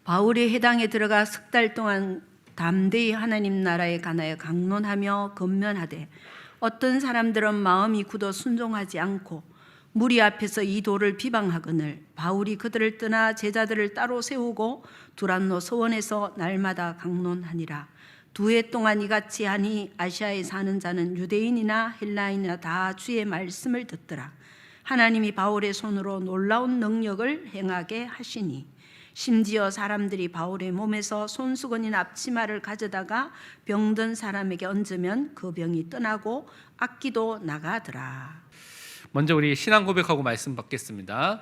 바울이 해당에 들어가 석 달 동안 담대히 하나님 나라에 관하여 강론하며 건면하되 어떤 사람들은 마음이 굳어 순종하지 않고 무리 앞에서 이 도를 비방하거늘 바울이 그들을 떠나 제자들을 따로 세우고 두란노 서원에서 날마다 강론하니라. 2해 동안 이같이 하니 아시아에 사는 자는 유대인이나 헬라인이나 다 주의 말씀을 듣더라. 하나님이 바울의 손으로 놀라운 능력을 행하게 하시니 심지어 사람들이 바울의 몸에서 손수건인 앞치마를 가져다가 병든 사람에게 얹으면 그 병이 떠나고 악기도 나가더라. 먼저 우리 신앙 고백하고 말씀 받겠습니다.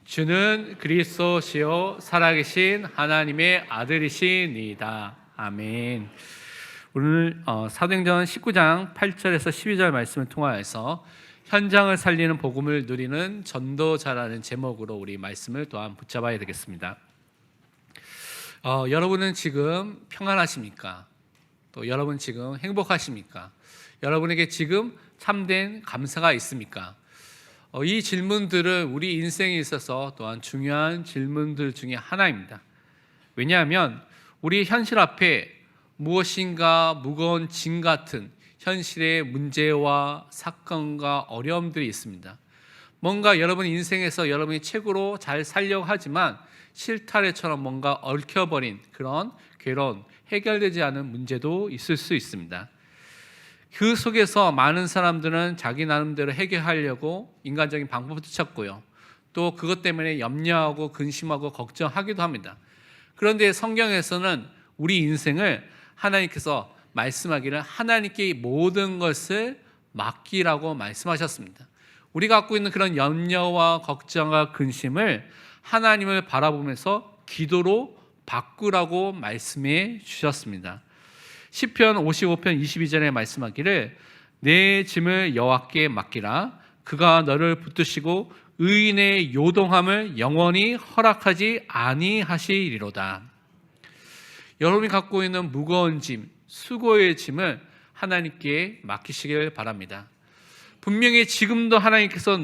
주는 그리스도시요 살아계신 하나님의 아들이시니이다. 아멘. 오늘 사도행전 19장 8절에서 12절 말씀을 통하여서 현장을 살리는 복음을 누리는 전도자라는 제목으로 우리 말씀을 또한 붙잡아야 되겠습니다. 여러분은 지금 평안하십니까? 또 여러분 지금 행복하십니까? 여러분에게 지금 참된 감사가 있습니까? 이 질문들은 우리 인생에 있어서 또한 중요한 질문들 중에 하나입니다. 왜냐하면 우리 현실 앞에 무엇인가 무거운 짐 같은 현실의 문제와 사건과 어려움들이 있습니다. 뭔가 여러분 인생에서 여러분이 최고로 잘 살려고 하지만 실타래처럼 뭔가 얽혀버린 그런 괴로운 해결되지 않은 문제도 있을 수 있습니다. 그 속에서 많은 사람들은 자기 나름대로 해결하려고 인간적인 방법도 찾고요. 또 그것 때문에 염려하고 근심하고 걱정하기도 합니다. 그런데 성경에서는 우리 인생을 하나님께서 말씀하기를 하나님께 모든 것을 맡기라고 말씀하셨습니다. 우리가 갖고 있는 그런 염려와 걱정과 근심을 하나님을 바라보면서 기도로 바꾸라고 말씀해 주셨습니다. 시편 55편 22절에 말씀하기를 내 짐을 여호와께 맡기라. 그가 너를 붙드시고 의인의 요동함을 영원히 허락하지 아니하시리로다. 여러분이 갖고 있는 무거운 짐, 수고의 짐을 하나님께 맡기시길 바랍니다. 분명히 지금도 하나님께서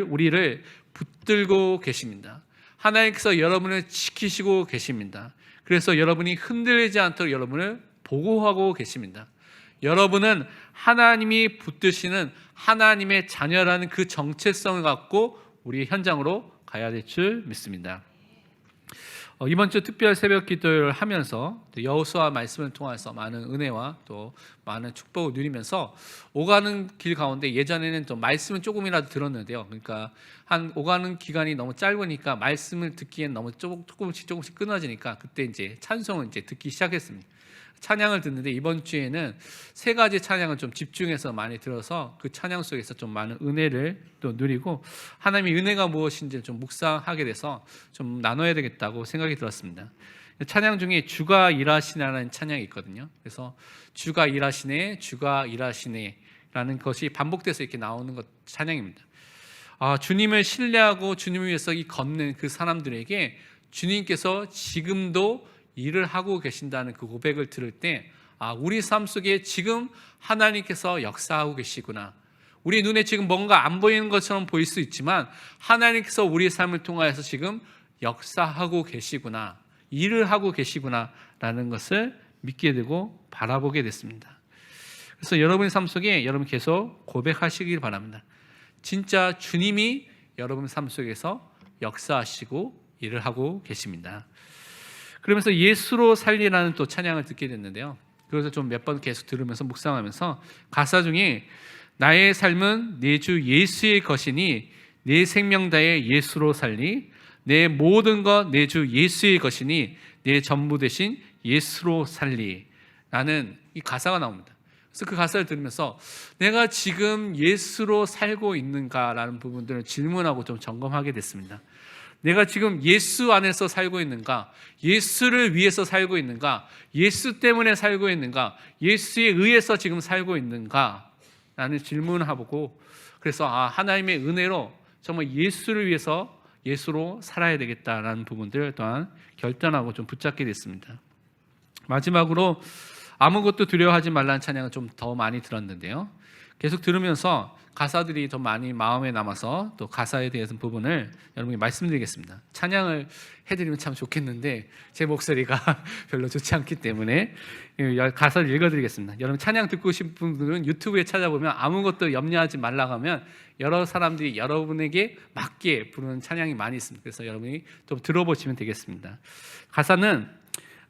우리를 붙들고 계십니다. 하나님께서 여러분을 지키시고 계십니다. 그래서 여러분이 흔들리지 않도록 여러분을 보호하고 계십니다. 여러분은 하나님이 붙드시는 하나님의 자녀라는 그 정체성을 갖고 우리 현장으로 가야 될 줄 믿습니다. 이번 주 특별 새벽 기도를 하면서 여호수아 말씀을 통해서 많은 은혜와 또 많은 축복을 누리면서 오가는 길 가운데 예전에는 좀 말씀을 조금이라도 들었는데요. 그러니까 오가는 기간이 너무 짧으니까 말씀을 듣기엔 너무 조금씩 끊어지니까 그때 이제 찬송을 이제 듣기 시작했습니다. 찬양을 듣는데 이번 주에는 3가지 찬양을 좀 집중해서 많이 들어서 그 찬양 속에서 좀 많은 은혜를 또 누리고 하나님의 은혜가 무엇인지 좀 묵상하게 돼서 좀 나눠야 되겠다고 생각이 들었습니다. 찬양 중에 주가 일하시네라는 찬양이 있거든요. 그래서 주가 일하시네, 주가 일하시네 라는 것이 반복돼서 이렇게 나오는 것 찬양입니다. 주님을 신뢰하고 주님을 위해서 걷는 그 사람들에게 주님께서 지금도 일을 하고 계신다는 그 고백을 들을 때 우리 삶 속에 지금 하나님께서 역사하고 계시구나. 우리 눈에 지금 뭔가 안 보이는 것처럼 보일 수 있지만 하나님께서 우리의 삶을 통하여서 지금 역사하고 계시구나. 일을 하고 계시구나 라는 것을 믿게 되고 바라보게 됐습니다. 그래서 여러분의 삶 속에 여러분 계속 고백하시길 바랍니다. 진짜 주님이 여러분 삶 속에서 역사하시고 일을 하고 계십니다. 그러면서 예수로 살리라는 또 찬양을 듣게 됐는데요. 그래서 좀 몇 번 계속 들으면서 묵상하면서 가사 중에 나의 삶은 내 주 예수의 것이니 내 생명 다해 예수로 살리 내 모든 것 내 주 예수의 것이니 내 전부 되신 예수로 살리 라는 이 가사가 나옵니다. 그래서 그 가사를 들으면서 내가 지금 예수로 살고 있는가라는 부분들을 질문하고 좀 점검하게 됐습니다. 내가 지금 예수 안에서 살고 있는가? 예수를 위해서 살고 있는가? 예수 때문에 살고 있는가? 예수에 의해서 지금 살고 있는가? 라는 질문을 해보고 그래서 하나님의 은혜로 정말 예수를 위해서 예수로 살아야 되겠다라는 부분들 또한 결단하고 좀 붙잡게 됐습니다. 마지막으로 아무것도 두려워하지 말라는 찬양을 좀 더 많이 들었는데요. 계속 들으면서 가사들이 더 많이 마음에 남아서 또 가사에 대해서 부분을 여러분께 말씀드리겠습니다. 찬양을 해드리면 참 좋겠는데 제 목소리가 별로 좋지 않기 때문에 가사를 읽어드리겠습니다. 여러분 찬양 듣고 싶은 분들은 유튜브에 찾아보면 아무것도 염려하지 말라고 하면 여러 사람들이 여러분에게 맞게 부르는 찬양이 많이 있습니다. 그래서 여러분이 좀 들어보시면 되겠습니다. 가사는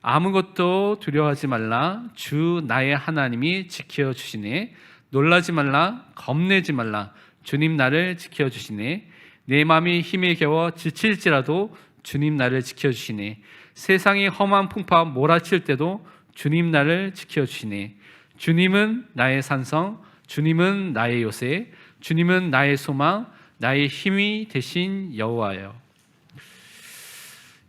아무것도 두려워하지 말라 주 나의 하나님이 지켜주시네 놀라지 말라 겁내지 말라 주님 나를 지켜주시네 내 마음이 힘에 겨워 지칠지라도 주님 나를 지켜주시네 세상이 험한 풍파 몰아칠 때도 주님 나를 지켜주시네 주님은 나의 산성 주님은 나의 요새 주님은 나의 소망 나의 힘이 되신 여호와여.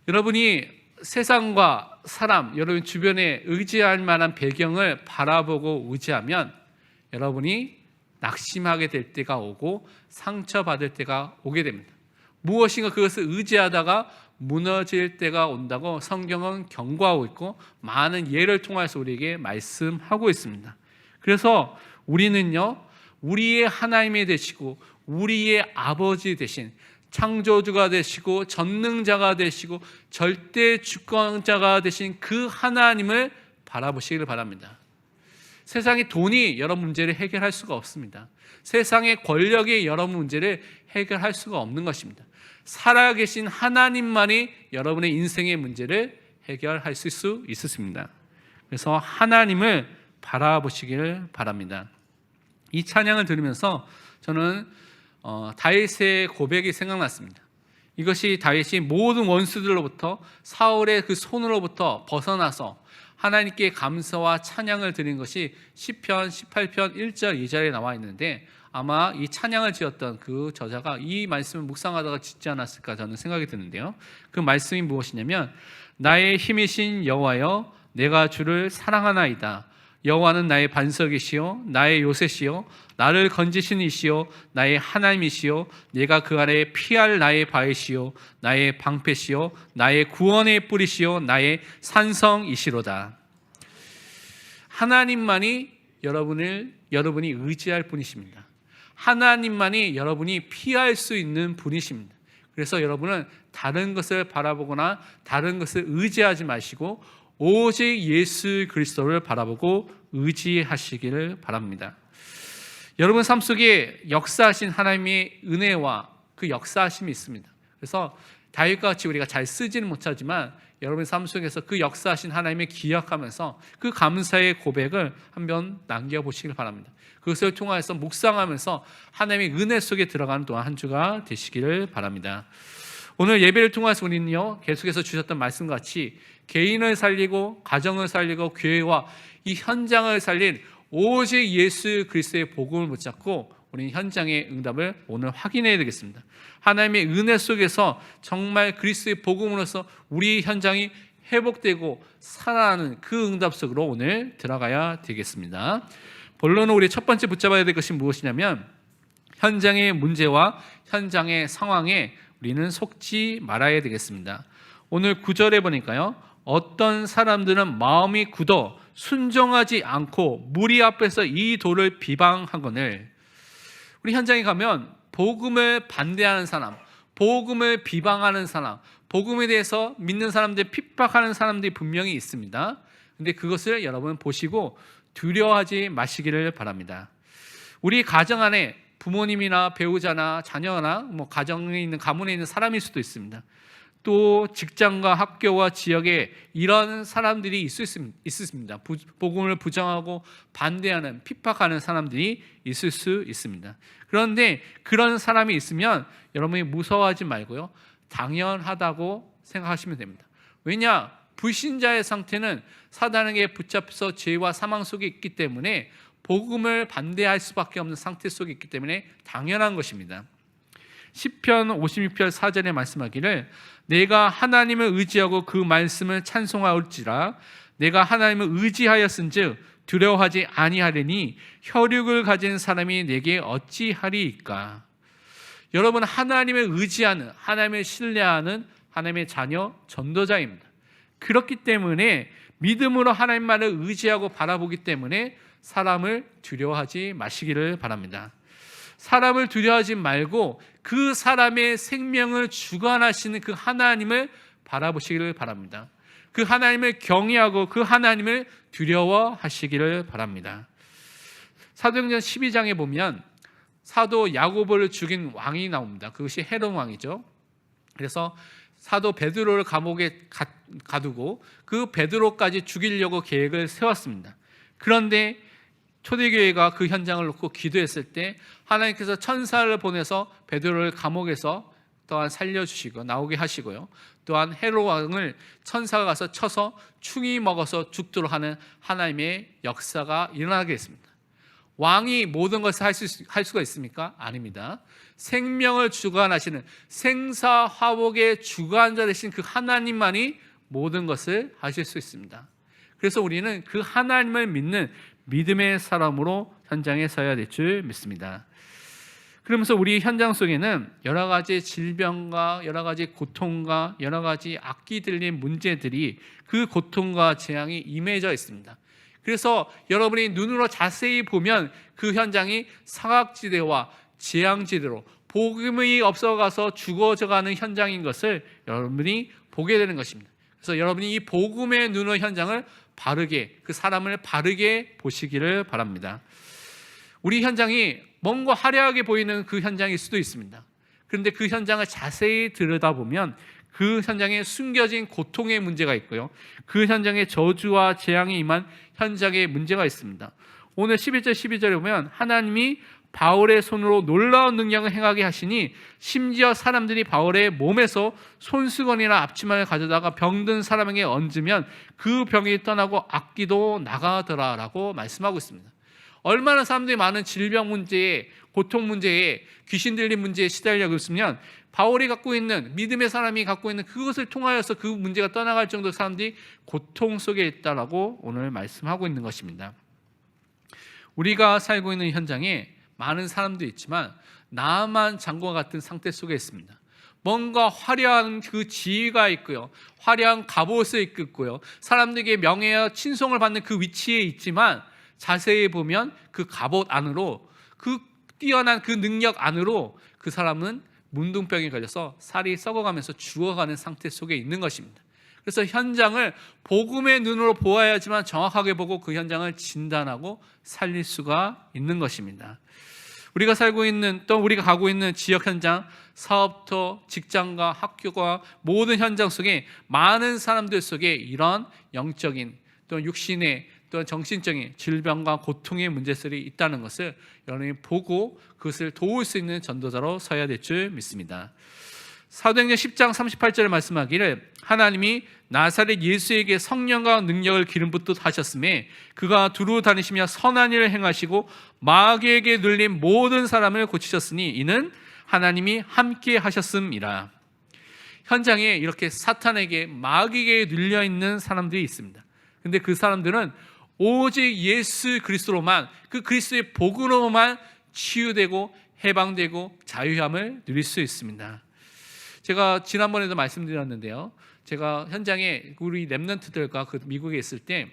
여러분이 세상과 사람 여러분 주변에 의지할 만한 배경을 바라보고 의지하면 여러분이 낙심하게 될 때가 오고 상처받을 때가 오게 됩니다. 무엇인가 그것을 의지하다가 무너질 때가 온다고 성경은 경고하고 있고 많은 예를 통해서 우리에게 말씀하고 있습니다. 그래서 우리는요 우리의 하나님이 되시고 우리의 아버지 되신 창조주가 되시고 전능자가 되시고 절대 주권자가 되신 그 하나님을 바라보시기를 바랍니다. 세상의 돈이 여러 문제를 해결할 수가 없습니다. 세상의 권력이 여러 문제를 해결할 수가 없는 것입니다. 살아계신 하나님만이 여러분의 인생의 문제를 해결할 수 있습니다. 그래서 하나님을 바라보시기를 바랍니다. 이 찬양을 들으면서 저는 다윗의 고백이 생각났습니다. 이것이 다윗이 모든 원수들로부터 사울의 그 손으로부터 벗어나서 하나님께 감사와 찬양을 드린 것이 시편 18편 1절 2절에 나와 있는데 아마 이 찬양을 지었던 그 저자가 이 말씀을 묵상하다가 짓지 않았을까 저는 생각이 드는데요. 그 말씀이 무엇이냐면 나의 힘이신 여호와여 내가 주를 사랑하나이다. 여호와는 나의 반석이시요 나의 요새시요 나를 건지신 이시요 나의 하나님이시요 내가 그 아래에 피할 나의 바위시요 나의 방패시요 나의 구원의 뿌리시요 나의 산성이시로다. 하나님만이 여러분이 의지할 분이십니다. 하나님만이 여러분이 피할 수 있는 분이십니다. 그래서 여러분은 다른 것을 바라보거나 다른 것을 의지하지 마시고 오직 예수 그리스도를 바라보고 의지하시기를 바랍니다. 여러분 삶 속에 역사하신 하나님의 은혜와 그 역사하심이 있습니다. 그래서 다윗과 같이 우리가 잘 쓰지는 못하지만 여러분 삶 속에서 그 역사하신 하나님을 기억하면서 그 감사의 고백을 한번 남겨보시길 바랍니다. 그것을 통해서 묵상하면서 하나님의 은혜 속에 들어가는 또한 한 주가 되시기를 바랍니다. 오늘 예배를 통해서 우리는요 계속해서 주셨던 말씀같이 개인을 살리고 가정을 살리고 교회와 이 현장을 살린 오직 예수 그리스도의 복음을 붙잡고 우리는 현장의 응답을 오늘 확인해야 되겠습니다. 하나님의 은혜 속에서 정말 그리스도의 복음으로서 우리 현장이 회복되고 살아나는 그 응답 속으로 오늘 들어가야 되겠습니다. 본론은 우리 첫 번째 붙잡아야 될 것이 무엇이냐면 현장의 문제와 현장의 상황에 우리는 속지 말아야 되겠습니다. 오늘 9절에 보니까요 어떤 사람들은 마음이 굳어 순종하지 않고 무리 앞에서 이 도를 비방하거늘. 우리 현장에 가면 복음을 반대하는 사람, 복음을 비방하는 사람, 복음에 대해서 믿는 사람들 핍박하는 사람들이 분명히 있습니다. 근데 그것을 여러분 보시고 두려워하지 마시기를 바랍니다. 우리 가정 안에 부모님이나 배우자나 자녀나 가정에 있는 가문에 있는 사람일 수도 있습니다. 또 직장과 학교와 지역에 이런 사람들이 있습니다. 복음을 부정하고 반대하는 핍박하는 사람들이 있을 수 있습니다. 그런데 그런 사람이 있으면 여러분이 무서워하지 말고요 당연하다고 생각하시면 됩니다. 왜냐? 불신자의 상태는 사단에게 붙잡혀서 죄와 사망 속에 있기 때문에 복음을 반대할 수밖에 없는 상태 속에 있기 때문에 당연한 것입니다. 시편 56편 4절에 말씀하기를 내가 하나님을 의지하고 그 말씀을 찬송하올지라 내가 하나님을 의지하였은즉 두려워하지 아니하리니 혈육을 가진 사람이 내게 어찌하리이까. 여러분 하나님을 의지하는 하나님을 신뢰하는 하나님의 자녀 전도자입니다. 그렇기 때문에 믿음으로 하나님 말을 의지하고 바라보기 때문에 사람을 두려워하지 마시기를 바랍니다. 사람을 두려워하지 말고 그 사람의 생명을 주관하시는 그 하나님을 바라보시기를 바랍니다. 그 하나님을 경외하고 그 하나님을 두려워하시기를 바랍니다. 사도행전 12장에 보면 사도 야고보를 죽인 왕이 나옵니다. 그것이 헤롯 왕이죠. 그래서 사도 베드로를 감옥에 가두고 그 베드로까지 죽이려고 계획을 세웠습니다. 그런데 초대교회가 그 현장을 놓고 기도했을 때 하나님께서 천사를 보내서 베드로를 감옥에서 또한 살려주시고 나오게 하시고요. 또한 헤롯 왕을 천사가 가서 쳐서 충이 먹어서 죽도록 하는 하나님의 역사가 일어나게 했습니다. 왕이 모든 것을 할 수가 있습니까? 아닙니다. 생명을 주관하시는 생사화복의 주관자 되신 그 하나님만이 모든 것을 하실 수 있습니다. 그래서 우리는 그 하나님을 믿는 믿음의 사람으로 현장에 서야 될 줄 믿습니다. 그러면서 우리 현장 속에는 여러 가지 질병과 여러 가지 고통과 여러 가지 악기 들린 문제들이 그 고통과 재앙이 임해져 있습니다. 그래서 여러분이 눈으로 자세히 보면 그 현장이 사각지대와 재앙지대로 복음이 없어가서 죽어져가는 현장인 것을 여러분이 보게 되는 것입니다. 그래서 여러분이 이 복음의 눈의 현장을 바르게, 그 사람을 바르게 보시기를 바랍니다. 우리 현장이 뭔가 화려하게 보이는 그 현장일 수도 있습니다. 그런데 그 현장을 자세히 들여다보면 그 현장에 숨겨진 고통의 문제가 있고요, 그 현장에 저주와 재앙이 임한 현장에 문제가 있습니다. 오늘 11절 12절에 보면 하나님이 바울의 손으로 놀라운 능력을 행하게 하시니 심지어 사람들이 바울의 몸에서 손수건이나 앞치마를 가져다가 병든 사람에게 얹으면 그 병이 떠나고 악기도 나가더라 라고 말씀하고 있습니다. 얼마나 사람들이 많은 질병 문제에, 고통 문제에, 귀신 들린 문제에 시달리고 있으면 바울이 갖고 있는, 믿음의 사람이 갖고 있는 그것을 통하여서 그 문제가 떠나갈 정도로 사람들이 고통 속에 있다라고 오늘 말씀하고 있는 것입니다. 우리가 살고 있는 현장에 많은 사람들이 있지만 나만 장과 같은 상태 속에 있습니다. 뭔가 화려한 그 지위가 있고요, 화려한 갑옷을 입고 있고요, 사람들에게 명예와 친송을 받는 그 위치에 있지만 자세히 보면 그 갑옷 안으로, 그 뛰어난 그 능력 안으로 그 사람은 문둥병에 걸려서 살이 썩어가면서 죽어가는 상태 속에 있는 것입니다. 그래서 현장을 복음의 눈으로 보아야지만 정확하게 보고 그 현장을 진단하고 살릴 수가 있는 것입니다. 우리가 살고 있는, 또 우리가 가고 있는 지역 현장, 사업터, 직장과 학교가 모든 현장 속에 많은 사람들 속에 이런 영적인 또는 육신의 또는 정신적인 질병과 고통의 문제들이 있다는 것을 여러분이 보고 그것을 도울 수 있는 전도자로 서야 될 줄 믿습니다. 사도행전 10장 38절에 말씀하기를 하나님이 나사렛 예수에게 성령과 능력을 기름 붓듯 하셨음에 그가 두루 다니시며 선한 일을 행하시고 마귀에게 눌린 모든 사람을 고치셨으니 이는 하나님이 함께 하셨음이라. 현장에 이렇게 사탄에게, 마귀에게 눌려 있는 사람들이 있습니다. 근데 그 사람들은 오직 예수 그리스도로만, 그 그리스도의 복으로만 치유되고 해방되고 자유함을 누릴 수 있습니다. 제가 지난번에도 말씀드렸는데요, 제가 현장에 우리 렘넌트들과 그 미국에 있을 때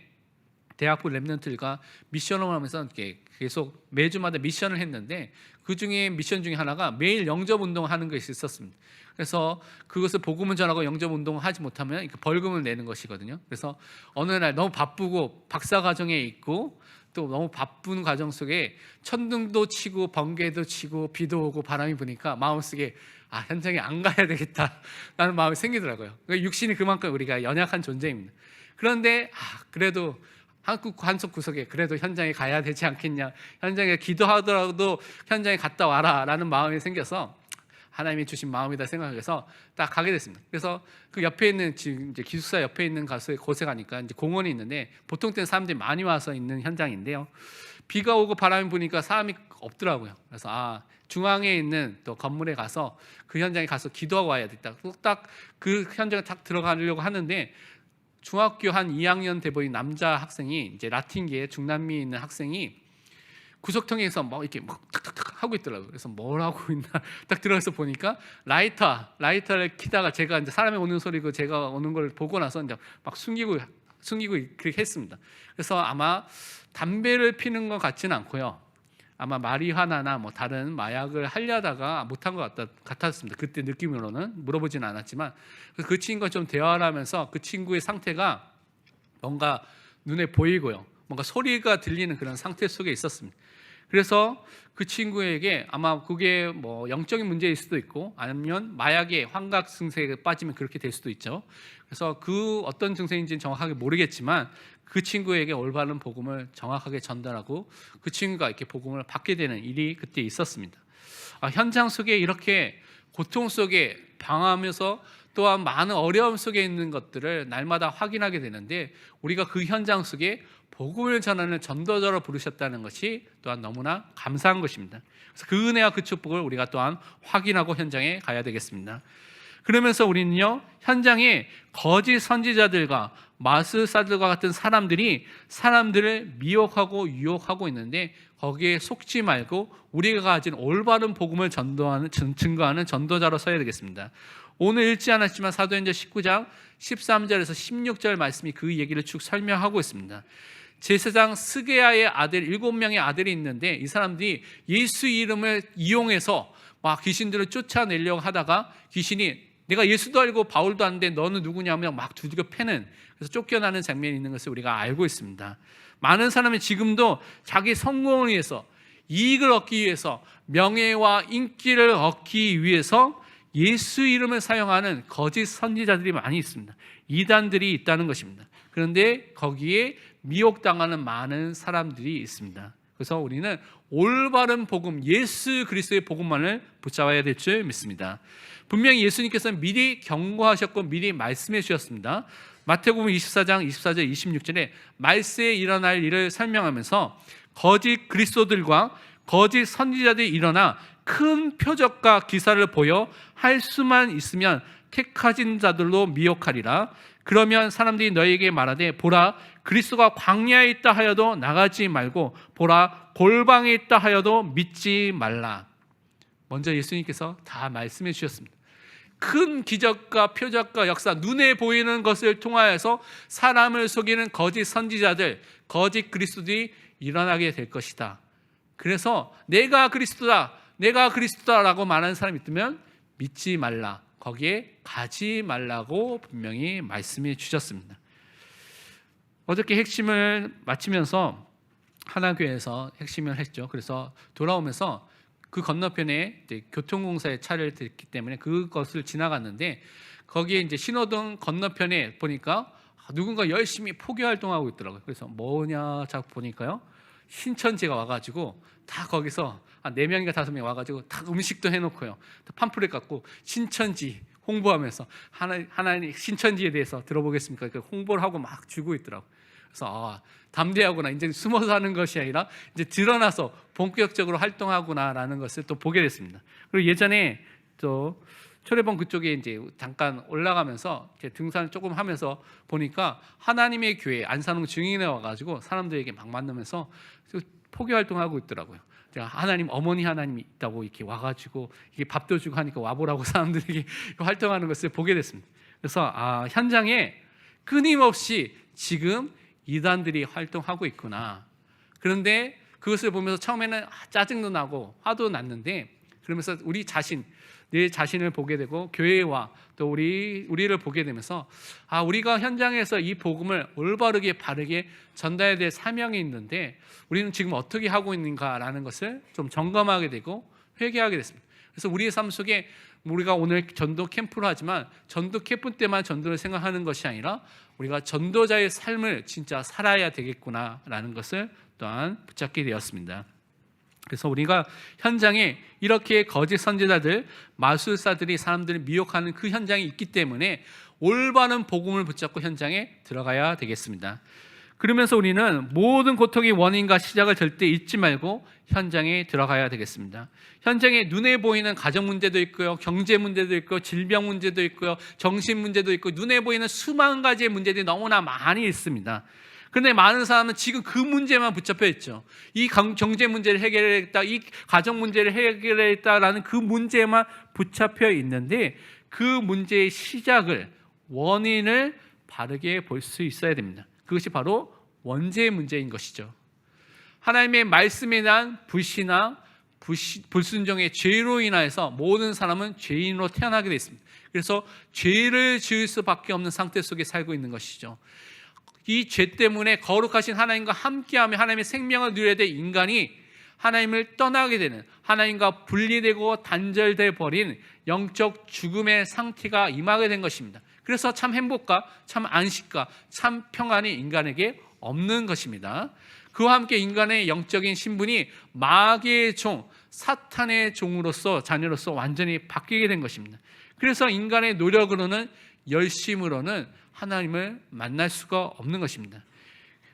대학부 렘넌트들과 미션을 하면서 이렇게 계속 매주마다 미션을 했는데 그 중에 미션 중에 하나가 매일 영접 운동하는 것이 있었습니다. 그래서 그것을 복음을 전하고 영접 운동을 하지 못하면 벌금을 내는 것이거든요. 그래서 어느 날 너무 바쁘고 박사 과정에 있고 또 너무 바쁜 과정 속에 천둥도 치고 번개도 치고 비도 오고 바람이 부니까 마음속에 현장에 안 가야 되겠다라는 마음이 생기더라고요. 육신이 그만큼 우리가 연약한 존재입니다. 그런데 그래도 한국 한석 구석에 그래도 현장에 가야 되지 않겠냐, 현장에 기도하더라도 현장에 갔다 와라 라는 마음이 생겨서 하나님이 주신 마음이다 생각해서 딱 가게 됐습니다. 그래서 그 옆에 있는, 지금 이제 기숙사 옆에 있는 곳에 가니까 이제 공원이 있는데 보통 때는 사람들이 많이 와서 있는 현장인데요, 비가 오고 바람이 부니까 사람이 없더라고요. 그래서 중앙에 있는 또 건물에 가서 그 현장에 가서 기도하고 와야겠다. 딱 그 현장에 딱 들어가려고 하는데 중학교 한 2학년 돼 보인 남자 학생이, 이제 라틴계에 중남미에 있는 학생이 구석통에서 이렇게 탁탁탁 하고 있더라고요. 그래서 뭘 하고 있나 딱 들어가서 보니까 라이터를 켜다가, 제가 이제 사람이 오는 소리고 제가 오는 걸 보고 나서 이제 막 숨기고 숨기고 그렇게 했습니다. 그래서 아마 담배를 피는 것 같지는 않고요. 아마 마리화나나 뭐 다른 마약을 하려다가 못한 것 같았습니다. 그때 느낌으로는 물어보지는 않았지만 그 친구가 좀 대화를 하면서 그 친구의 상태가 뭔가 눈에 보이고요. 뭔가 소리가 들리는 그런 상태 속에 있었습니다. 그래서 그 친구에게 아마 그게 뭐 영적인 문제일 수도 있고 아니면 마약의 환각 증세에 빠지면 그렇게 될 수도 있죠. 그래서 그 어떤 증세인지는 정확하게 모르겠지만 그 친구에게 올바른 복음을 정확하게 전달하고 그 친구가 이렇게 복음을 받게 되는 일이 그때 있었습니다. 현장 속에 이렇게 고통 속에 방황하면서 또한 많은 어려움 속에 있는 것들을 날마다 확인하게 되는데 우리가 그 현장 속에 복음을 전하는 전도자로 부르셨다는 것이 또한 너무나 감사한 것입니다. 그래서 그 은혜와 그 축복을 우리가 또한 확인하고 현장에 가야 되겠습니다. 그러면서 우리는요, 현장에 거짓 선지자들과 마술사들과 같은 사람들이 사람들을 미혹하고 유혹하고 있는데 거기에 속지 말고 우리가 가진 올바른 복음을 증거하는 전도자로 서야 되겠습니다. 오늘 읽지 않았지만 사도행전 19장 13절에서 16절 말씀이 그 얘기를 쭉 설명하고 있습니다. 제사장 스게야의 아들 7명의 아들이 있는데 이 사람들이 예수 이름을 이용해서 막 귀신들을 쫓아내려고 하다가 귀신이 내가 예수도 알고 바울도 아는데 너는 누구냐면 막 두들겨 패는, 그래서 쫓겨나는 장면이 있는 것을 우리가 알고 있습니다. 많은 사람이 지금도 자기 성공을 위해서, 이익을 얻기 위해서, 명예와 인기를 얻기 위해서 예수 이름을 사용하는 거짓 선지자들이 많이 있습니다. 이단들이 있다는 것입니다. 그런데 거기에 미혹당하는 많은 사람들이 있습니다. 그래서 우리는 올바른 복음, 예수 그리스도의 복음만을 붙잡아야 될 줄 믿습니다. 분명히 예수님께서는 미리 경고하셨고 미리 말씀해 주셨습니다. 마태복음 24장 24절 26절에 말세에 일어날 일을 설명하면서 거짓 그리스도들과 거짓 선지자들이 일어나 큰 표적과 기사를 보여 할 수만 있으면 택하신 자들로 미혹하리라. 그러면 사람들이 너희에게 말하되 보라 그리스도가 광야에 있다 하여도 나가지 말고 보라 골방에 있다 하여도 믿지 말라. 먼저 예수님께서 다 말씀해 주셨습니다. 큰 기적과 표적과 역사, 눈에 보이는 것을 통하여서 사람을 속이는 거짓 선지자들, 거짓 그리스도들이 일어나게 될 것이다. 그래서 내가 그리스도다라고 말하는 사람이 있다면 믿지 말라, 거기에 가지 말라고 분명히 말씀해 주셨습니다. 어저께 핵심을 마치면서 하나교회에서 핵심을 했죠. 그래서 돌아오면서 그 건너편에 이제 교통공사의 차를 들기 때문에 그것을 지나갔는데 거기에 이제 신호등 건너편에 보니까 누군가 열심히 포교 활동하고 있더라고요. 그래서 뭐냐 자꾸 보니까요, 신천지가 와가지고 다 거기서 한 4명인가 5명 와가지고 다 음식도 해놓고요, 팜플렛 갖고 신천지 홍보하면서 하나님 신천지에 대해서 들어보겠습니까? 그 홍보를 하고 막 주고 있더라고요. 그래서 담대하구나, 이제 숨어서 하는 것이 아니라 이제 드러나서 본격적으로 활동하구나라는 것을 또 보게 됐습니다. 그리고 예전에 또 초래봉 그쪽에 이제 잠깐 올라가면서 등산을 조금 하면서 보니까 하나님의 교회 안산홍 증인에 와가지고 사람들에게 막 만나면서 포교 활동하고 있더라고요. 제가 하나님, 어머니 하나님이 있다고 이렇게 와가지고 이게 밥도 주고 하니까 와보라고 사람들에게 활동하는 것을 보게 됐습니다. 그래서 현장에 끊임없이 지금 이단들이 활동하고 있구나. 그런데 그것을 보면서 처음에는 짜증도 나고 화도 났는데, 그러면서 내 자신을 보게 되고 교회와 또 우리를 보게 되면서 우리가 현장에서 이 복음을 올바르게 바르게 전달해야 될 사명이 있는데 우리는 지금 어떻게 하고 있는가라는 것을 좀 점검하게 되고 회개하게 됐습니다. 그래서 우리의 삶 속에 우리가 오늘 전도 캠프를 하지만 전도 캠프 때만 전도를 생각하는 것이 아니라 우리가 전도자의 삶을 진짜 살아야 되겠구나라는 것을 또한 붙잡게 되었습니다. 그래서 우리가 현장에 이렇게 거짓 선지자들, 마술사들이 사람들을 미혹하는 그 현장이 있기 때문에 올바른 복음을 붙잡고 현장에 들어가야 되겠습니다. 그러면서 우리는 모든 고통의 원인과 시작을 절대 잊지 말고 현장에 들어가야 되겠습니다. 현장에 눈에 보이는 가정 문제도 있고요, 경제 문제도 있고, 질병 문제도 있고요, 정신 문제도 있고, 눈에 보이는 수만 가지의 문제들이 너무나 많이 있습니다. 그런데 많은 사람은 지금 그 문제만 붙잡혀 있죠. 이 경제 문제를 해결했다, 이 가정 문제를 해결했다라는 그 문제만 붙잡혀 있는데 그 문제의 시작을, 원인을 바르게 볼 수 있어야 됩니다. 그것이 바로 원죄의 문제인 것이죠. 하나님의 말씀에 대한 불신앙, 불순종의 죄로 인하여서 모든 사람은 죄인으로 태어나게 되어 있습니다. 그래서 죄를 지을 수밖에 없는 상태 속에 살고 있는 것이죠. 이 죄 때문에 거룩하신 하나님과 함께하며 하나님의 생명을 누려야 될 인간이 하나님을 떠나게 되는, 하나님과 분리되고 단절돼 버린 영적 죽음의 상태가 임하게 된 것입니다. 그래서 참 행복과 참 안식과 참 평안이 인간에게 없는 것입니다. 그와 함께 인간의 영적인 신분이 마귀의 종, 사탄의 종으로서, 자녀로서 완전히 바뀌게 된 것입니다. 그래서 인간의 노력으로는, 열심으로는 하나님을 만날 수가 없는 것입니다.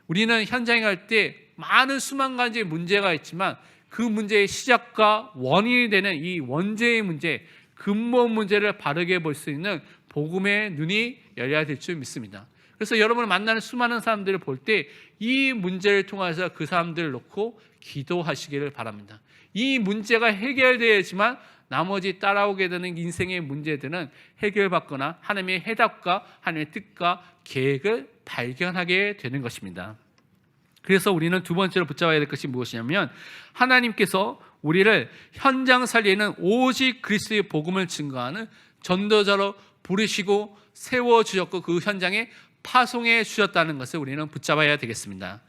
우리는 현장에 갈 때 많은 수만 가지 문제가 있지만 그 문제의 시작과 원인이 되는 이 원죄의 문제, 근본 문제를 바르게 볼 수 있는 복음의 눈이 열려야 될 줄 믿습니다. 그래서 여러분을 만나는 수많은 사람들을 볼 때 이 문제를 통해서 그 사람들을 놓고 기도하시기를 바랍니다. 이 문제가 해결되어야지만 나머지 따라오게 되는 인생의 문제들은 해결받거나 하나님의 해답과 하나님의 뜻과 계획을 발견하게 되는 것입니다. 그래서 우리는 두 번째로 붙잡아야 될 것이 무엇이냐면, 하나님께서 우리를 현장 살리는 오직 그리스도의 복음을 증거하는 전도자로 부르시고 세워주셨고 그 현장에 파송해 주셨다는 것을 우리는 붙잡아야 되겠습니다.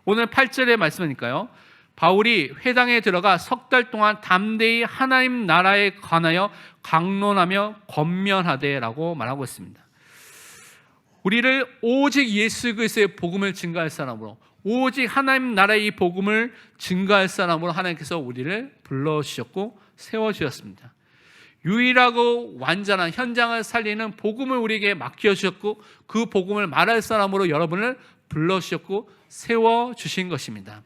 오늘 8절의 말씀이니까요, 바울이 회당에 들어가 석 달 동안 담대히 하나님 나라에 관하여 강론하며 권면하되라고 말하고 있습니다. 우리를 오직 예수 그리스도의 복음을 증거할 사람으로, 오직 하나님 나라의 이 복음을 증거할 사람으로 하나님께서 우리를 불러주셨고 세워주셨습니다. 유일하고 완전한 현장을 살리는 복음을 우리에게 맡겨주셨고 그 복음을 말할 사람으로 여러분을 불러주셨고 세워주신 것입니다.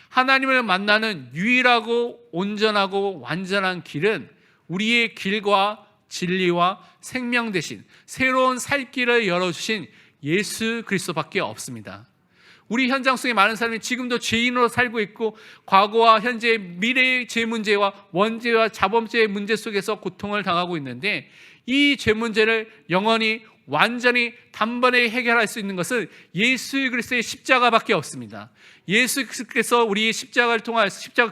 하나님을 만나는 유일하고 온전하고 완전한 길은 우리의 길과 진리와 생명 대신 새로운 살 길을 열어주신 예수 그리스도밖에 없습니다. 우리 현장 속에 많은 사람이 지금도 죄인으로 살고 있고 과거와 현재 미래의 죄 문제와 원죄와 자범죄의 문제 속에서 고통을 당하고 있는데, 이 죄 문제를 영원히 완전히 단번에 해결할 수 있는 것은 예수 그리스도의 십자가밖에 없습니다. 예수께서 우리의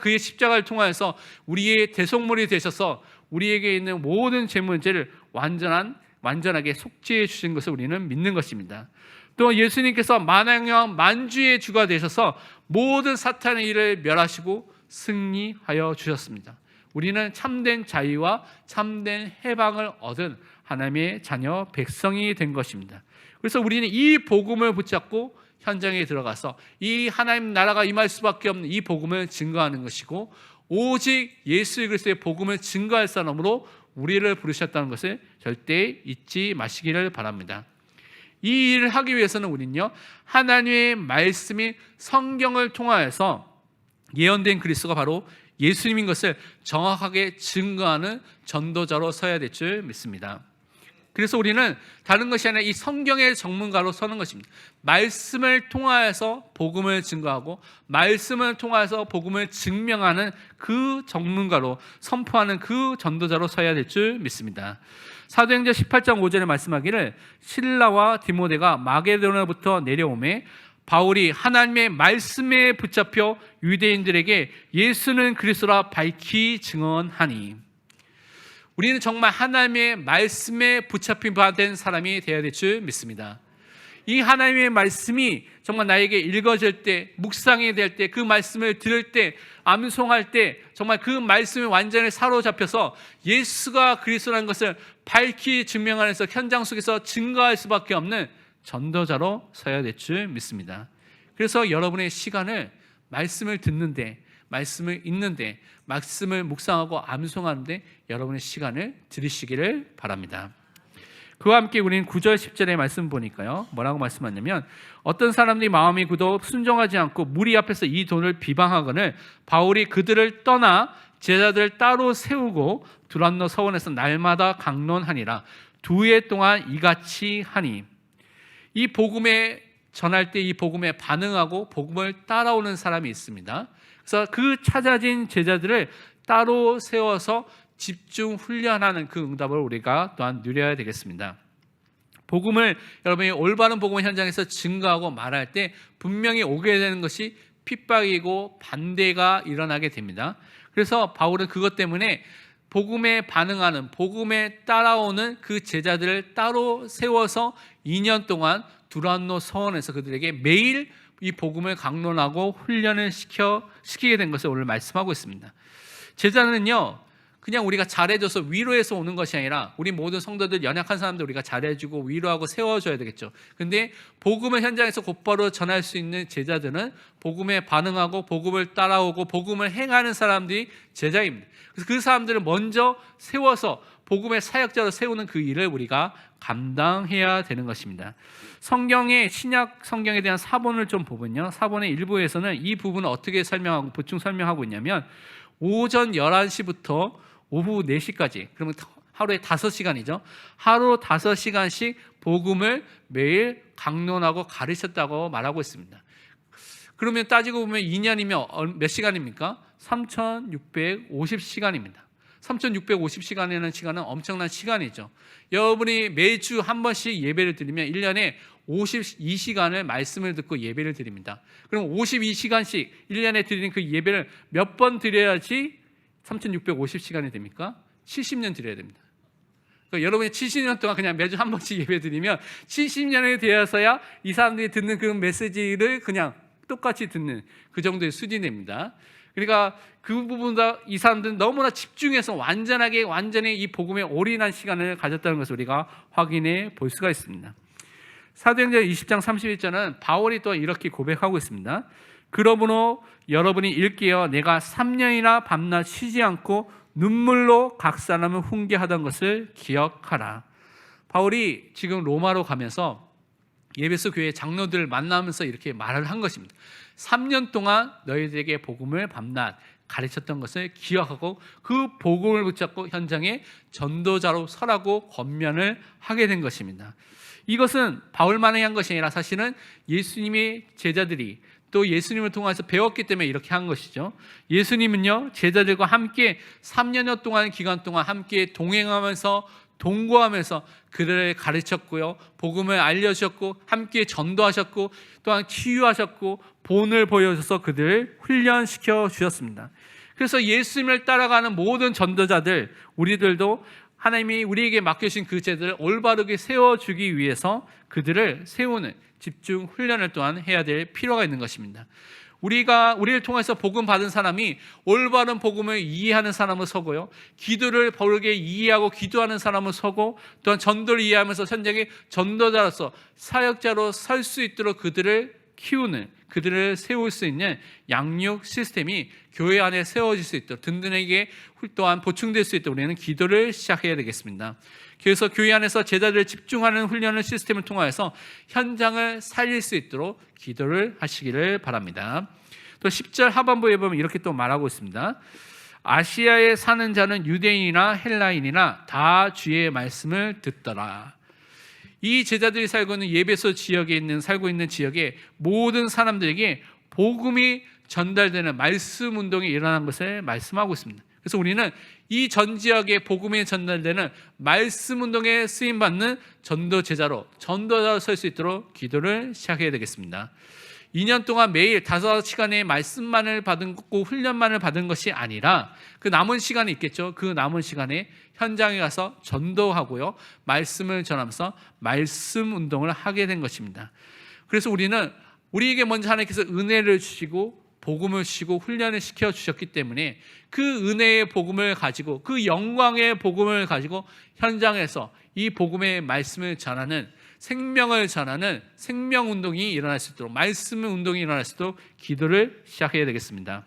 그의 십자가를 통하여서 우리의 대속물이 되셔서 우리에게 있는 모든 죄 문제를 완전하게 속죄해 주신 것을 우리는 믿는 것입니다. 또 예수님께서 만왕왕 만주의 주가 되셔서 모든 사탄의 일을 멸하시고 승리하여 주셨습니다. 우리는 참된 자유와 참된 해방을 얻은 하나님의 자녀 백성이 된 것입니다. 그래서 우리는 이 복음을 붙잡고 현장에 들어가서 이 하나님 나라가 임할 수밖에 없는 이 복음을 증거하는 것이고, 오직 예수 그리스도의 복음을 증거할 사람으로 우리를 부르셨다는 것을 절대 잊지 마시기를 바랍니다. 이 일을 하기 위해서는 우리는요, 하나님의 말씀인 성경을 통하여서 예언된 그리스도가 바로 예수님인 것을 정확하게 증거하는 전도자로 서야 될 줄 믿습니다. 그래서 우리는 다른 것이 아니라 이 성경의 전문가로 서는 것입니다. 말씀을 통하여서 복음을 증거하고 말씀을 통하여서 복음을 증명하는 그 전문가로, 선포하는 그 전도자로 서야 될 줄 믿습니다. 사도행전 18장 5절에 말씀하기를, 실라와 디모데가 마게도냐부터 내려오매 바울이 하나님의 말씀에 붙잡혀 유대인들에게 예수는 그리스도라 밝히 증언하니. 우리는 정말 하나님의 말씀에 붙잡힌 바 된 사람이 되어야 될 줄 믿습니다. 이 하나님의 말씀이 정말 나에게 읽어질 때, 묵상이 될 때, 그 말씀을 들을 때, 암송할 때 정말 그 말씀에 완전히 사로잡혀서 예수가 그리스도라는 것을 밝히 증명하면서 현장 속에서 증거할 수밖에 없는 전도자로 서야 될 줄 믿습니다. 그래서 여러분의 시간을 말씀을 듣는데, 말씀을 읽는데, 말씀을 묵상하고 암송하는데 여러분의 시간을 들이시기를 바랍니다. 그와 함께 우리는 9절 10절의 말씀 보니까요, 뭐라고 말씀하냐면, 어떤 사람들이 마음이 굳어 순종하지 않고 무리 앞에서 이 돈을 비방하거늘 바울이 그들을 떠나 제자들을 따로 세우고 두란노 서원에서 날마다 강론하니라. 2해 동안 이같이 하니. 이 복음에 전할 때 이 복음에 반응하고 복음을 따라오는 사람이 있습니다. 그래서 그 찾아진 제자들을 따로 세워서 집중 훈련하는 그 응답을 우리가 또한 누려야 되겠습니다. 복음을 여러분이 올바른 복음 현장에서 증거하고 말할 때 분명히 오게 되는 것이 핍박이고 반대가 일어나게 됩니다. 그래서 바울은 그것 때문에 복음에 반응하는, 복음에 따라오는 그 제자들을 따로 세워서 2년 동안 두란노 서원에서 그들에게 매일 이 복음을 강론하고 훈련을 시키게 된 것을 오늘 말씀하고 있습니다. 제자는요, 그냥 우리가 잘해줘서 위로해서 오는 것이 아니라 우리 모든 성도들, 연약한 사람들 우리가 잘해주고 위로하고 세워줘야 되겠죠. 근데 복음을 현장에서 곧바로 전할 수 있는 제자들은 복음에 반응하고 복음을 따라오고 복음을 행하는 사람들이 제자입니다. 그래서 그 사람들을 먼저 세워서 복음의 사역자로 세우는 그 일을 우리가 감당해야 되는 것입니다. 성경의 신약 성경에 대한 사본을 좀 보면요, 사본의 일부에서는 이 부분을 어떻게 설명하고 보충 설명하고 있냐면 오전 11시부터 오후 4시까지, 그러면 하루에 5시간이죠. 하루 5시간씩 복음을 매일 강론하고 가르쳤다고 말하고 있습니다. 그러면 따지고 보면 2년이면 몇 시간입니까? 3650시간입니다. 3650시간이라는 시간은 엄청난 시간이죠. 여러분이 매주 한 번씩 예배를 드리면 1년에 52시간을 말씀을 듣고 예배를 드립니다. 그럼 52시간씩 1년에 드리는 그 예배를 몇 번 드려야지 3650시간이 됩니까? 70년 드려야 됩니다. 그러니까 여러분이 70년 동안 그냥 매주 한 번씩 예배 드리면 70년이 되어서야 이 사람들이 듣는 그 메시지를 그냥 똑같이 듣는 그 정도의 수준입니다. 그러니까 그 부분보다 이 사람들은 너무나 집중해서 완전히 이 복음에 올인한 시간을 가졌다는 것을 우리가 확인해 볼 수가 있습니다. 사도행전 20장 31절은 바울이 또 이렇게 고백하고 있습니다. 그러므로 여러분이 일깨어 내가 3년이나 밤낮 쉬지 않고 눈물로 각 사람을 훈계하던 것을 기억하라. 바울이 지금 로마로 가면서 예배소 교회 장로들을 만나면서 이렇게 말을 한 것입니다. 3년 동안 너희들에게 복음을 밤낮 가르쳤던 것을 기억하고 그 복음을 붙잡고 현장에 전도자로 서라고 권면을 하게 된 것입니다. 이것은 바울만이 한 것이 아니라 사실은 예수님의 제자들이 또 예수님을 통해서 배웠기 때문에 이렇게 한 것이죠. 예수님은요, 제자들과 함께 3년여 동안 기간 동안 함께 동행하면서 동거하면서 그들을 가르쳤고요, 복음을 알려주셨고 함께 전도하셨고 또한 치유하셨고 본을 보여줘서 그들을 훈련시켜 주셨습니다. 그래서 예수님을 따라가는 모든 전도자들, 우리들도 하나님이 우리에게 맡겨주신 그 제자들을 올바르게 세워주기 위해서 그들을 세우는 집중 훈련을 또한 해야 될 필요가 있는 것입니다. 우리를 통해서 복음 받은 사람이 올바른 복음을 이해하는 사람을 서고요, 기도를 바르게 이해하고 기도하는 사람을 서고 또한 전도를 이해하면서 현장의 전도자로서 사역자로 설 수 있도록 그들을 키우는, 그들을 세울 수 있는 양육 시스템이 교회 안에 세워질 수 있도록 든든하게 또한 보충될 수 있도록 우리는 기도를 시작해야 되겠습니다. 그래서 교회 안에서 제자들을 집중하는 훈련을 시스템을 통하여서 현장을 살릴 수 있도록 기도를 하시기를 바랍니다. 또 10절 하반부에 보면 이렇게 또 말하고 있습니다. 아시아에 사는 자는 유대인이나 헬라인이나 다 주의 말씀을 듣더라. 이 제자들이 살고 있는 예배소 지역에 살고 있는 지역의 모든 사람들에게 복음이 전달되는 말씀 운동이 일어난 것을 말씀하고 있습니다. 그래서 우리는 이 전 지역에 복음이 전달되는 말씀 운동에 쓰임받는 전도자로 설 수 있도록 기도를 시작해야 되겠습니다. 2년 동안 매일 5시간의 말씀만을 받은 거고 훈련만을 받은 것이 아니라 그 남은 시간이 있겠죠. 그 남은 시간에 현장에 가서 전도하고요, 말씀을 전하면서 말씀 운동을 하게 된 것입니다. 그래서 우리에게 먼저 하나님께서 은혜를 주시고 복음을 주시고 훈련을 시켜 주셨기 때문에 그 은혜의 복음을 가지고 그 영광의 복음을 가지고 현장에서 이 복음의 말씀을 전하는, 생명을 전하는 생명 운동이 일어날 수 있도록, 말씀 운동이 일어날 수 있도록 기도를 시작해야 되겠습니다.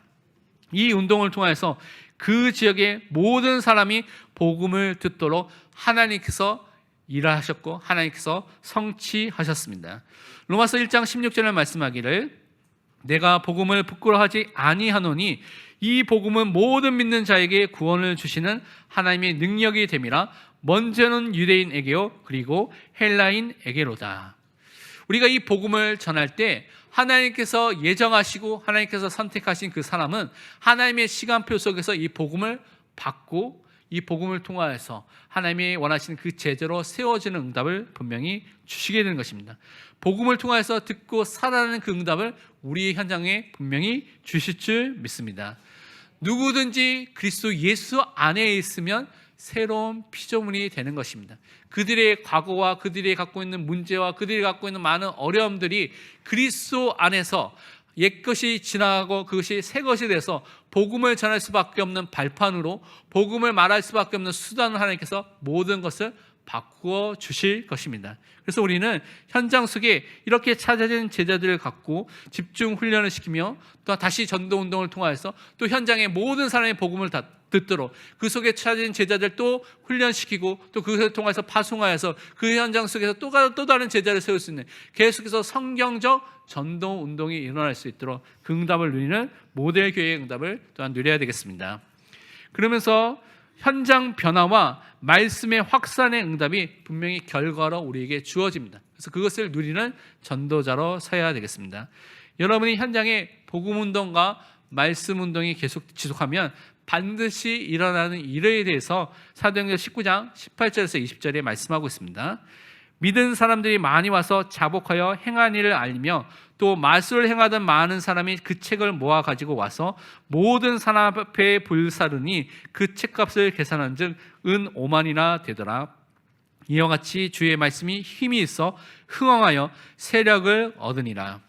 이 운동을 통해서 그 지역의 모든 사람이 복음을 듣도록 하나님께서 일하셨고 하나님께서 성취하셨습니다. 로마서 1장 16절에 말씀하기를 내가 복음을 부끄러워하지 아니하노니 이 복음은 모든 믿는 자에게 구원을 주시는 하나님의 능력이 됨이라. 먼저는 유대인에게요 그리고 헬라인에게로다. 우리가 이 복음을 전할 때 하나님께서 예정하시고 하나님께서 선택하신 그 사람은 하나님의 시간표 속에서 이 복음을 받고 이 복음을 통하여서 하나님이 원하시는 그 제자로 세워지는 응답을 분명히 주시게 되는 것입니다. 복음을 통하여서 듣고 살아나는 그 응답을 우리 현장에 분명히 주실 줄 믿습니다. 누구든지 그리스도 예수 안에 있으면 새로운 피조물이 되는 것입니다. 그들의 과거와 그들이 갖고 있는 문제와 그들이 갖고 있는 많은 어려움들이 그리스도 안에서 옛것이 지나가고 그것이 새것이 돼서 복음을 전할 수밖에 없는 발판으로, 복음을 말할 수밖에 없는 수단을 하나님께서 모든 것을 바꾸어 주실 것입니다. 그래서 우리는 현장 속에 이렇게 찾아진 제자들을 갖고 집중 훈련을 시키며 또 다시 전도 운동을 통하여서 또 현장의 모든 사람의 복음을 다 듣도록 그 속에 찾아진 제자들 또 훈련시키고 또 그것을 통해서 파송하여서 그 현장 속에서 또 다른 제자를 세울 수 있는, 계속해서 성경적 전도 운동이 일어날 수 있도록 그 응답을 누리는 모델 교회의 응답을 또한 누려야 되겠습니다. 그러면서 현장 변화와 말씀의 확산의 응답이 분명히 결과로 우리에게 주어집니다. 그래서 그것을 누리는 전도자로 서야 되겠습니다. 여러분이 현장에 복음 운동과 말씀 운동이 계속 지속하면 반드시 일어나는 일에 대해서 사도행전 19장 18절에서 20절에 말씀하고 있습니다. 믿은 사람들이 많이 와서 자복하여 행한 일을 알리며 또 마술을 행하던 많은 사람이 그 책을 모아 가지고 와서 모든 사람 앞에 불사르니 그 책값을 계산한 즉 은 5만이나 되더라. 이와 같이 주의 말씀이 힘이 있어 흥왕하여 세력을 얻으니라.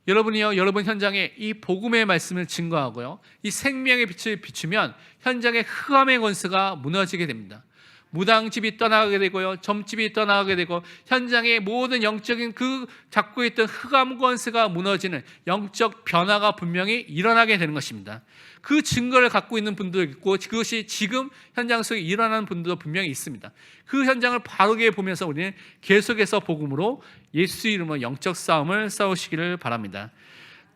여러분이요, 여러분 현장에 이 복음의 말씀을 증거하고요, 이 생명의 빛을 비추면 현장의 흑암의 권세가 무너지게 됩니다. 무당집이 떠나가게 되고요, 점집이 떠나가게 되고 현장의 모든 영적인 그 잡고 있던 흑암 권세가 무너지는 영적 변화가 분명히 일어나게 되는 것입니다. 그 증거를 갖고 있는 분도 있고 그것이 지금 현장 속에 일어나는 분들도 분명히 있습니다. 그 현장을 바르게 보면서 우리는 계속해서 복음으로 예수 이름으로 영적 싸움을 싸우시기를 바랍니다.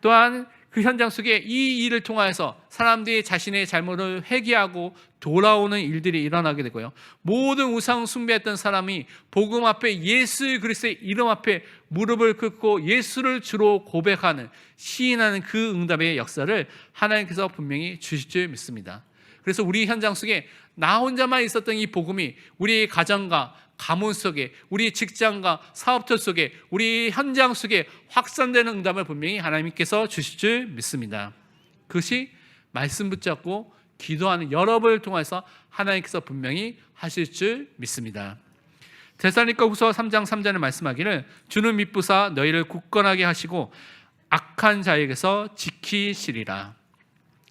또한 그 현장 속에 이 일을 통하여서 사람들이 자신의 잘못을 회개하고 돌아오는 일들이 일어나게 되고요, 모든 우상 숭배했던 사람이 복음 앞에 예수 그리스도의 이름 앞에 무릎을 꿇고 예수를 주로 고백하는, 시인하는 그 응답의 역사를 하나님께서 분명히 주실 줄 믿습니다. 그래서 우리 현장 속에 나 혼자만 있었던 이 복음이 우리 가정과 가문 속에, 우리 직장과 사업터 속에, 우리 현장 속에 확산되는 응답을 분명히 하나님께서 주실 줄 믿습니다. 그것이 말씀 붙잡고 기도하는 여러분을 통해서 하나님께서 분명히 하실 줄 믿습니다. 데살로니가후서 3장 3절에 말씀하기를 주는 미쁘사 너희를 굳건하게 하시고 악한 자에게서 지키시리라.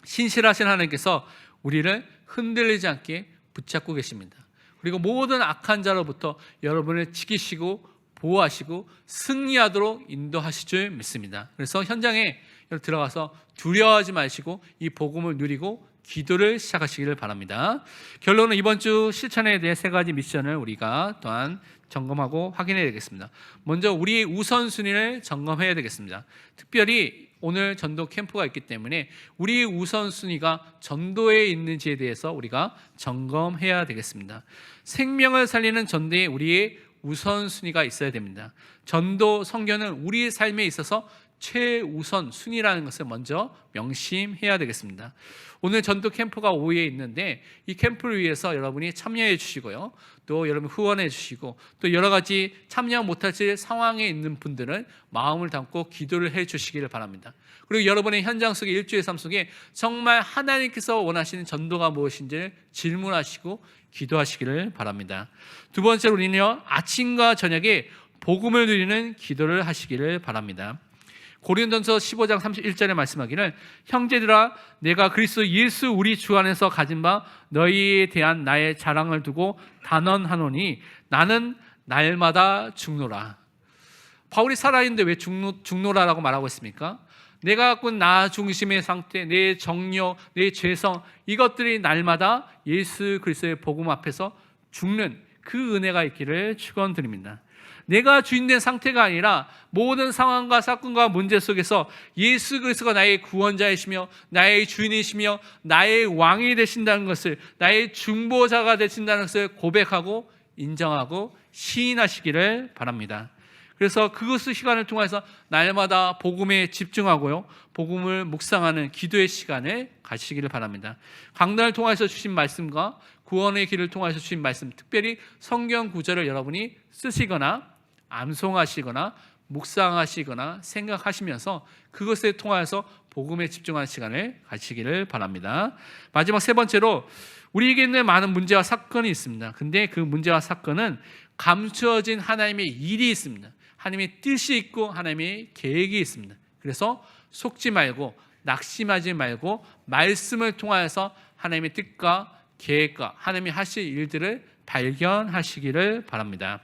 신실하신 하나님께서 우리를 흔들리지 않게 붙잡고 계십니다. 그리고 모든 악한 자로부터 여러분을 지키시고 보호하시고 승리하도록 인도하실 줄 믿습니다. 그래서 현장에 들어가서 두려워하지 마시고 이 복음을 누리고 기도를 시작하시기를 바랍니다. 결론은 이번 주 실천에 대해 세 가지 미션을 우리가 또한 점검하고 확인해야 되겠습니다. 먼저 우리의 우선순위를 점검해야 되겠습니다. 특별히 오늘 전도 캠프가 있기 때문에 우리의 우선순위가 전도에 있는지에 대해서 우리가 점검해야 되겠습니다. 생명을 살리는 전도에 우리의 우선순위가 있어야 됩니다. 전도 선교는 우리의 삶에 있어서 최우선 순위라는 것을 먼저 명심해야 되겠습니다. 오늘 전도 캠프가 오후에 있는데 이 캠프를 위해서 여러분이 참여해 주시고요, 또 여러분 후원해 주시고 또 여러 가지 참여 못하실 상황에 있는 분들은 마음을 담고 기도를 해 주시기를 바랍니다. 그리고 여러분의 현장 속의 일주의 삶 속에 정말 하나님께서 원하시는 전도가 무엇인지 질문하시고 기도하시기를 바랍니다. 두 번째로 우리는요, 아침과 저녁에 복음을 누리는 기도를 하시기를 바랍니다. 고린도전서 15장 31절에 말씀하기를 형제들아 내가 그리스도 예수 우리 주 안에서 가진 바 너희에 대한 나의 자랑을 두고 단언하노니 나는 날마다 죽노라. 바울이 살아있는데 왜 죽노라라고 말하고 있습니까? 내가 갖고 있는 나 중심의 상태, 내 정욕, 내 죄성, 이것들이 날마다 예수 그리스도의 복음 앞에서 죽는 그 은혜가 있기를 축원드립니다. 내가 주인된 상태가 아니라 모든 상황과 사건과 문제 속에서 예수 그리스도가 나의 구원자이시며 나의 주인이시며 나의 왕이 되신다는 것을, 나의 중보자가 되신다는 것을 고백하고 인정하고 시인하시기를 바랍니다. 그래서 그것의 시간을 통해서 날마다 복음에 집중하고요, 복음을 묵상하는 기도의 시간을 가지시기를 바랍니다. 강단을 통해서 주신 말씀과 구원의 길을 통해서 주신 말씀, 특별히 성경 구절을 여러분이 쓰시거나 암송하시거나 묵상하시거나 생각하시면서 그것에 통하여서 복음에 집중하는 시간을 가지시기를 바랍니다. 마지막 세 번째로, 우리에게 있는 많은 문제와 사건이 있습니다. 근데 그 문제와 사건은 감추어진 하나님의 일이 있습니다. 하나님의 뜻이 있고 하나님의 계획이 있습니다. 그래서 속지 말고 낙심하지 말고 말씀을 통하여서 하나님의 뜻과 계획과 하나님이 하실 일들을 발견하시기를 바랍니다.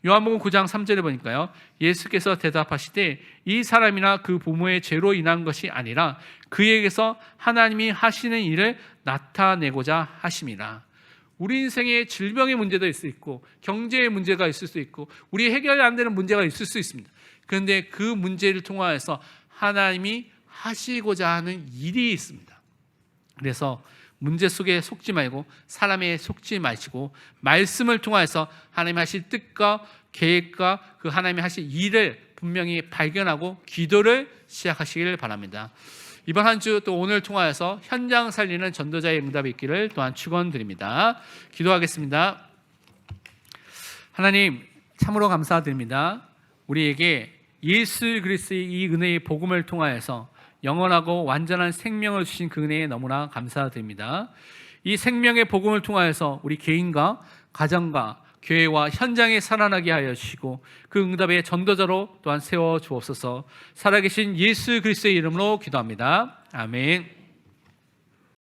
요한복음 9장 3절에 보니까요, 예수께서 대답하시되 이 사람이나 그 부모의 죄로 인한 것이 아니라 그에게서 하나님이 하시는 일을 나타내고자 하심이라. 우리 인생에 질병의 문제도 있을 수 있고 경제의 문제가 있을 수 있고 우리 해결이 안 되는 문제가 있을 수 있습니다. 그런데 그 문제를 통하여서 하나님이 하시고자 하는 일이 있습니다. 그래서 문제 속에 속지 말고 사람에 속지 마시고 말씀을 통해서 하나님이 하실 뜻과 계획과 그 하나님이 하실 일을 분명히 발견하고 기도를 시작하시길 바랍니다. 이번 한 주 또 오늘 통하여서 현장 살리는 전도자의 응답이 있기를 또한 축원드립니다. 기도하겠습니다. 하나님, 참으로 감사드립니다. 우리에게 예수 그리스도의 이 은혜의 복음을 통하여서 영원하고 완전한 생명을 주신 그 은혜에 너무나 감사드립니다. 이 생명의 복음을 통하여서 우리 개인과 가정과 교회와 현장에 살아나게 하여 주시고 그 응답의 전도자로 또한 세워 주옵소서. 살아계신 예수 그리스도의 이름으로 기도합니다. 아멘.